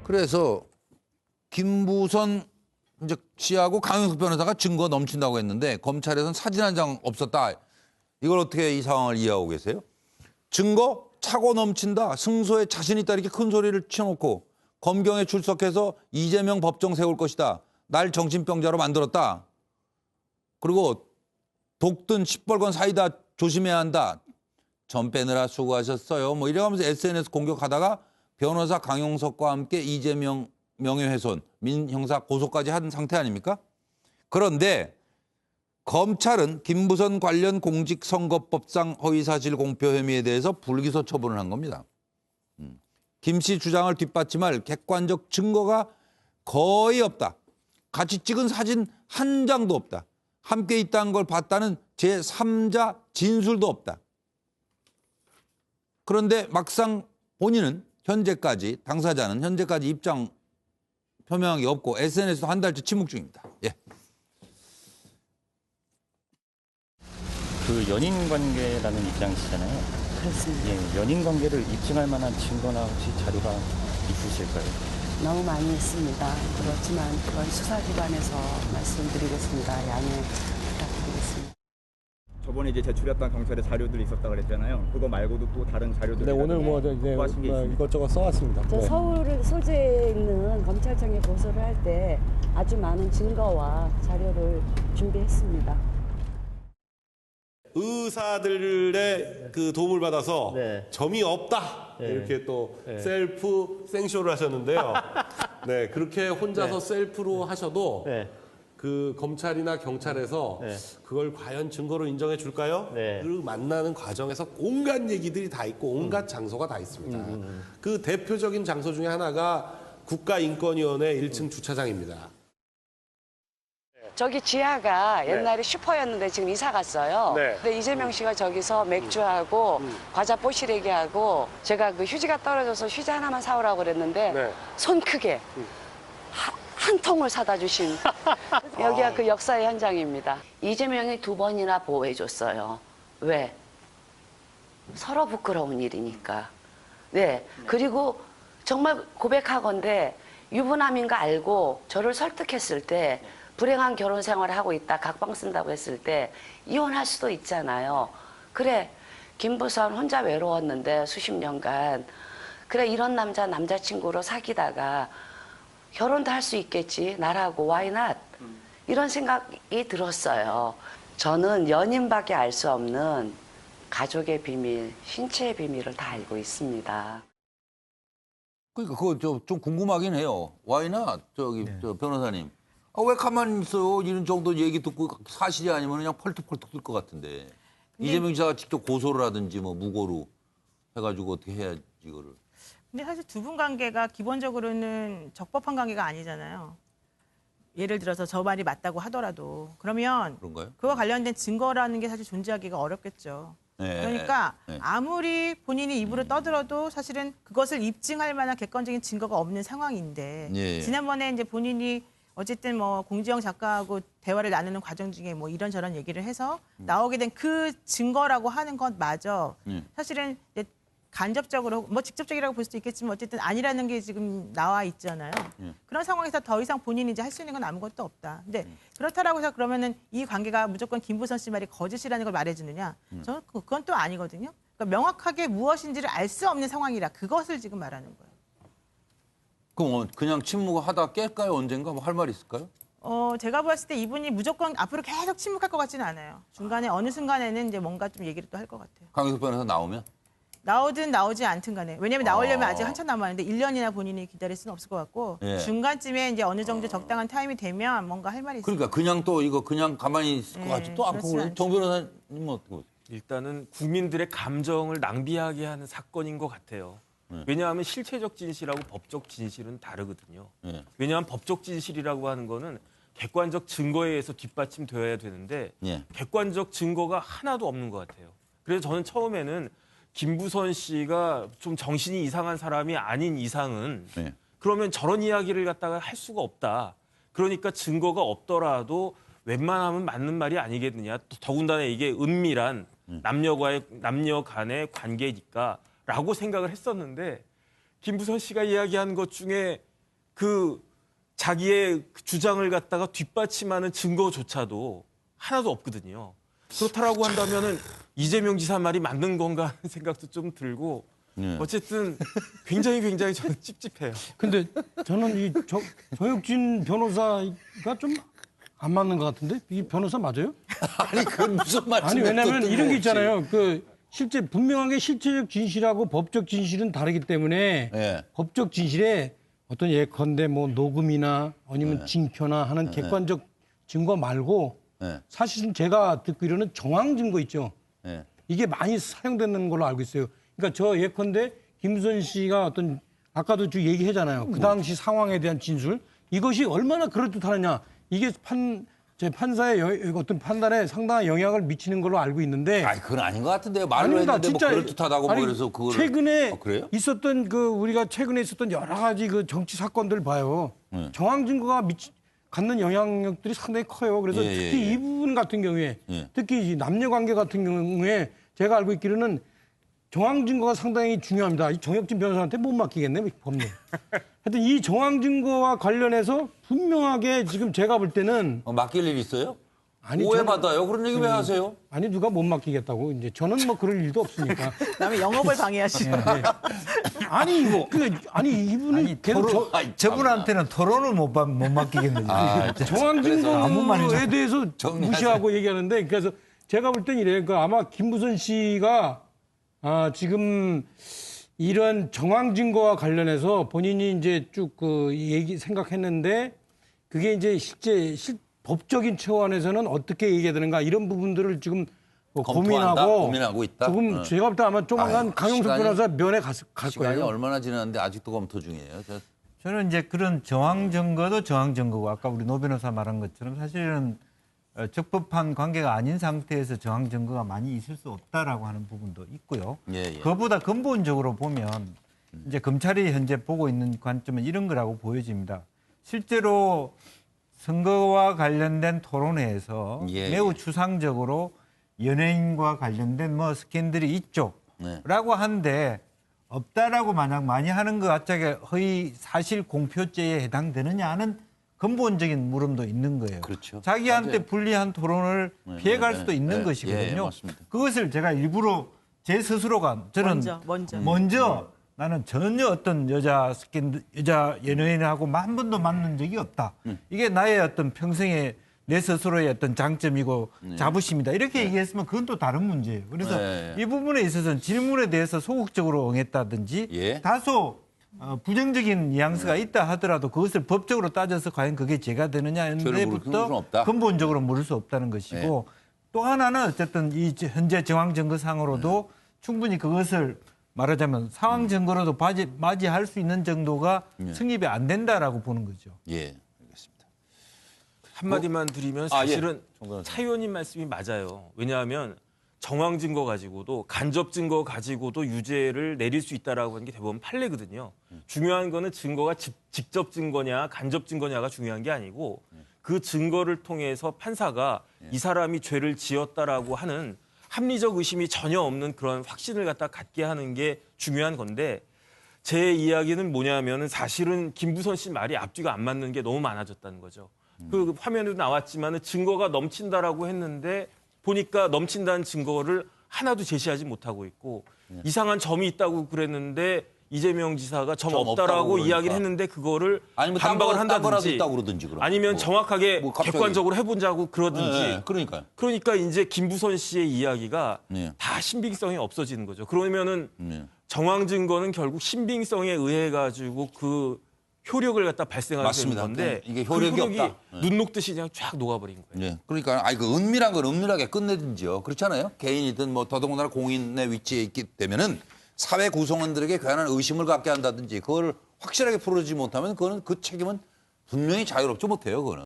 그래서 김부선 이제 씨하고 강용석 변호사가 증거 넘친다고 했는데 검찰에서는 사진 한 장 없었다. 이걸 어떻게 이 상황을 이해하고 계세요? 증거 차고 넘친다. 승소에 자신 있다 이렇게 큰 소리를 쳐놓고 검경에 출석해서 이재명 법정 세울 것이다. 날 정신병자로 만들었다. 그리고 독든 시뻘건 사이다 조심해야 한다. 전 빼느라 수고하셨어요. 뭐 이래가면서 SNS 공격하다가 변호사 강용석과 함께 이재명 명예훼손, 민형사 고소까지 한 상태 아닙니까? 그런데 검찰은 김부선 관련 공직선거법상 허위사실 공표 혐의에 대해서 불기소 처분을 한 겁니다. 김 씨 주장을 뒷받침할 객관적 증거가 거의 없다. 같이 찍은 사진 한 장도 없다. 함께 있다는 걸 봤다는 제3자 진술도 없다. 그런데 막상 본인은 현재까지, 당사자는 현재까지 입장 표명한 게 없고 SNS도 한 달째 침묵 중입니다. 예. 그 연인 관계라는 입장이시잖아요. 그렇습니다. 예, 연인 관계를 입증할 만한 증거나 혹시 자료가 있으실까요? 너무 많이 있습니다. 그렇지만 그건 수사기관에서 말씀드리겠습니다. 양해 부탁드리겠습니다. 저번에 이제 제출했던 경찰의 자료들이 있었다 그랬잖아요. 그거 말고도 또 다른 자료들이 네, 오늘 뭐 확보하신 게 있습니까? 이것저것 써왔습니다. 저 네. 서울 소재에 있는 검찰청에 고소를 할 때 아주 많은 증거와 자료를 준비했습니다. 의사들의 그 도움을 받아서 네. 점이 없다 네. 이렇게 또 네. 셀프 생쇼를 하셨는데요. 네, 그렇게 혼자서 셀프로 하셔도 네. 그 검찰이나 경찰에서 네. 그걸 과연 증거로 인정해 줄까요? 네. 그 만나는 과정에서 온갖 얘기들이 다 있고 온갖 장소가 다 있습니다. 그 대표적인 장소 중에 하나가 국가인권위원회 1층 주차장입니다. 저기 지하가 옛날에 슈퍼였는데 지금 이사 갔어요. 네. 근데 이재명 씨가 저기서 맥주하고 과자 뽀시래기하고 제가 그 휴지가 떨어져서 휴지 하나만 사오라고 그랬는데 네. 손 크게 한 통을 사다 주신 여기가 그 역사의 현장입니다. 이재명이 2번이나 보호해줬어요. 왜? 서로 부끄러운 일이니까. 네. 그리고 정말 고백하건대 유부남인 거 알고 저를 설득했을 때 불행한 결혼 생활을 하고 있다, 각방 쓴다고 했을 때 이혼할 수도 있잖아요. 그래, 김부선 혼자 외로웠는데 수십 년간 그래 이런 남자친구로 사귀다가 결혼도 할 수 있겠지, 나라고 why not? 이런 생각이 들었어요. 저는 연인밖에 알 수 없는 가족의 비밀, 신체의 비밀을 다 알고 있습니다. 그러니까 그거 좀 궁금하긴 해요. Why not? 저 변호사님. 아, 왜 가만히 있어요? 이런 정도 얘기 듣고 사실이 아니면 그냥 펄떡펄떡 뜰 것 같은데. 이재명 지사가 직접 고소를 하든지 뭐 무고로 해가지고 어떻게 해야지 이거를. 근데 사실 두 분 관계가 기본적으로는 적법한 관계가 아니잖아요. 예를 들어서 저 말이 맞다고 하더라도 그러면 그런가요? 그와 관련된 증거라는 게 사실 존재하기가 어렵겠죠. 네, 그러니까 네. 아무리 본인이 입으로 떠들어도 사실은 그것을 입증할 만한 객관적인 증거가 없는 상황인데 예. 지난번에 이제 본인이 어쨌든 뭐 공지영 작가하고 대화를 나누는 과정 중에 뭐 이런저런 얘기를 해서 나오게 된 그 증거라고 하는 것마저 사실은 이제 간접적으로 뭐 직접적이라고 볼 수도 있겠지만 어쨌든 아니라는 게 지금 나와 있잖아요. 그런 상황에서 더 이상 본인이 이제 할 수 있는 건 아무것도 없다. 근데 그렇다라고 해서 그러면은 이 관계가 무조건 김부선 씨 말이 거짓이라는 걸 말해주느냐? 저는 그건 또 아니거든요. 그러니까 명확하게 무엇인지를 알 수 없는 상황이라 그것을 지금 말하는 거예요. 그럼 그냥 침묵하다 깰까요? 언젠가 뭐 할 말 있을까요? 제가 봤을 때 이분이 무조건 앞으로 계속 침묵할 것 같지는 않아요. 중간에 어느 순간에는 이제 뭔가 좀 얘기를 또 할 것 같아요. 강용석 변호사 나오면? 나오든 나오지 않든 간에. 왜냐면 나오려면 아직 한참 남았는데 1년이나 본인이 기다릴 수는 없을 것 같고 예. 중간쯤에 이제 어느 정도 적당한 타임이 되면 뭔가 할 말이 있어요. 그러니까 그냥 또 이거 그냥 가만히 있을 것 같지. 또 그렇진 않죠. 정 변호사님은 어떻게 보세요? 일단은 국민들의 감정을 낭비하게 하는 사건인 것 같아요. 왜냐하면 실체적 진실하고 법적 진실은 다르거든요. 네. 왜냐하면 법적 진실이라고 하는 거는 객관적 증거에 의해서 뒷받침되어야 되는데 예. 객관적 증거가 하나도 없는 것 같아요. 그래서 저는 처음에는 김부선 씨가 좀 정신이 이상한 사람이 아닌 이상은 네. 그러면 저런 이야기를 갖다가 할 수가 없다. 그러니까 증거가 없더라도 웬만하면 맞는 말이 아니겠느냐. 더군다나 이게 은밀한 남녀 간의 관계니까라고 생각을 했었는데 김부선 씨가 이야기한 것 중에 그 자기의 주장을 갖다가 뒷받침하는 증거조차도 하나도 없거든요. 그렇다라고 한다면은 이재명 지사 말이 맞는 건가 하는 생각도 좀 들고 어쨌든 굉장히 저는 찝찝해요. 근데 저는 이 조혁진 변호사가 좀 안 맞는 것 같은데 이 변호사 맞아요? 아니 그건 무슨 말이에요? 아니 왜냐면 이런 게 있잖아요. 그 실제 분명하게 실체적 진실하고 법적 진실은 다르기 때문에 예. 법적 진실에 어떤 예컨대 뭐 녹음이나 아니면 네. 징표나 하는 객관적 증거 말고 예. 사실은 제가 듣기로는 정황 증거 있죠. 예. 이게 많이 사용되는 걸로 알고 있어요. 그러니까 저 예컨대 김무선 씨가 어떤 아까도 쭉 얘기하잖아요. 그 당시 상황에 대한 진술 이것이 얼마나 그럴듯하느냐. 이게 판사의 어떤 판단에 상당한 영향을 미치는 걸로 알고 있는데. 아니 그건 아닌 것 같은데요. 말로 아닙니다. 했는데 뭐 진짜 그럴듯하다고 아니, 뭐 그래서 그걸 최근에 그래요? 있었던 그 우리가 최근에 있었던 여러 가지 그 정치 사건들 봐요. 정황 증거가 갖는 영향력들이 상당히 커요. 그래서 예, 특히 예, 예. 이 부분 같은 경우에 예. 특히 이 남녀관계 같은 경우에 제가 알고 있기로는 정황 증거가 상당히 중요합니다. 이 정혁진 변호사한테 못 맡기겠네 법률. 하여튼 이 정황 증거와 관련해서 분명하게 지금 제가 볼 때는 맡길 일 있어요? 아니, 오해받아요. 그런 얘기 왜 하세요? 아니 누가 못 맡기겠다고 이제 저는 뭐 그럴 일도 없으니까. 그다음에 영업을 방해하시는. 아니 이거 아니 이분이 계속 저분한테는 토론을 못 맡기겠는지. 정황 아무 말이나 증거에 대해서 정리하세요. 무시하고 얘기하는데 그래서 제가 볼 땐 이래요. 그러니까 아마 김무선 씨가 지금 이런 정황 증거와 관련해서 본인이 이제 쭉 그 얘기 생각했는데 그게 이제 실제 법적인 차원에서는 어떻게 얘기해야 되는가 이런 부분들을 지금 검토한다? 고민하고 있다? 조금 제가 볼 때 아마 조만간 아유, 강용석 시간이- 변호사 면회 갈 시간이 거예요. 얼마나 지났는데 아직도 검토 중이에요. 저는 이제 그런 정황 증거도 정황 증거고 아까 우리 노 변호사 말한 것처럼 사실은 적법한 관계가 아닌 상태에서 정황 증거가 많이 있을 수 없다라고 하는 부분도 있고요. 예, 예. 그보다 근본적으로 보면 이제 검찰이 현재 보고 있는 관점은 이런 거라고 보여집니다. 실제로 선거와 관련된 토론회에서 예, 매우 예. 추상적으로 연예인과 관련된 뭐 스캔들이 있죠라고 하는데 없다라고 만약 많이 하는 것 같자게 허위 사실 공표죄에 해당되느냐 하는 근본적인 물음도 있는 거예요. 그렇죠. 자기한테 맞아요. 불리한 토론을 네, 피해갈 네, 수도 네, 있는 네. 것이거든요. 예, 맞습니다. 그것을 제가 일부러 제 스스로가 저는 먼저 나는 전혀 어떤 여자 연예인하고 한 번도 만난 적이 없다. 이게 나의 어떤 평생의 내 스스로의 어떤 장점이고 자부심이다. 이렇게 얘기했으면 그건 또 다른 문제예요. 그래서 네. 이 부분에 있어서는 질문에 대해서 소극적으로 응했다든지 예. 다소 부정적인 뉘앙스가 있다 하더라도 그것을 법적으로 따져서 과연 그게 죄가 되느냐 죄를 물을 수는 했는데부터 없다. 근본적으로 물을 수 없다는 것이고 또 하나는 어쨌든 이 현재 정황 증거상으로도 충분히 그것을 말하자면 상황 증거로도 맞이할 수 있는 정도가 성립이 안 된다라고 보는 거죠. 예, 알겠습니다. 한마디만 드리면 예. 사실은 정 변호사님. 차 의원님 말씀이 맞아요. 왜냐하면 정황 증거 가지고도 간접 증거 가지고도 유죄를 내릴 수 있다라고 하는 게 대법원 판례거든요. 중요한 거는 증거가 직접 증거냐 간접 증거냐가 중요한 게 아니고 그 증거를 통해서 판사가 이 사람이 죄를 지었다라고 하는 합리적 의심이 전혀 없는 그런 확신을 갖게 하는 게 중요한 건데 제 이야기는 뭐냐면은 사실은 김부선 씨 말이 앞뒤가 안 맞는 게 너무 많아졌다는 거죠. 그 화면에도 나왔지만은 증거가 넘친다라고 했는데 보니까 넘친다는 증거를 하나도 제시하지 못하고 있고 이상한 점이 있다고 그랬는데 이재명 지사가 점 점 없다라고 없다고 그러니까. 이야기를 했는데 그거를 아니면 반박을 딴 거라도 한다든지 있다고 그러든지 그럼. 아니면 뭐. 정확하게 뭐 갑자기. 객관적으로 해보자고 그러든지 네, 그러니까요. 그러니까 이제 김부선 씨의 이야기가 네. 다 신빙성이 없어지는 거죠. 그러면은 네. 정황 증거는 결국 신빙성에 의해 가지고 그 효력을 갖다 발생하게 되는 맞습니다. 건데 네, 이게 효력이 없다. 네. 눈 녹듯이 그냥 쫙 녹아버린 거예요. 예. 그러니까 그 은밀한 건 은밀하게 끝내든지요. 그렇잖아요. 개인이든 뭐 더더군다나 공인의 위치에 있기 되면은 사회 구성원들에게 괜한 의심을 갖게 한다든지 그걸 확실하게 풀어주지 못하면 그거는 그 책임은 분명히 자유롭지 못해요. 그거는.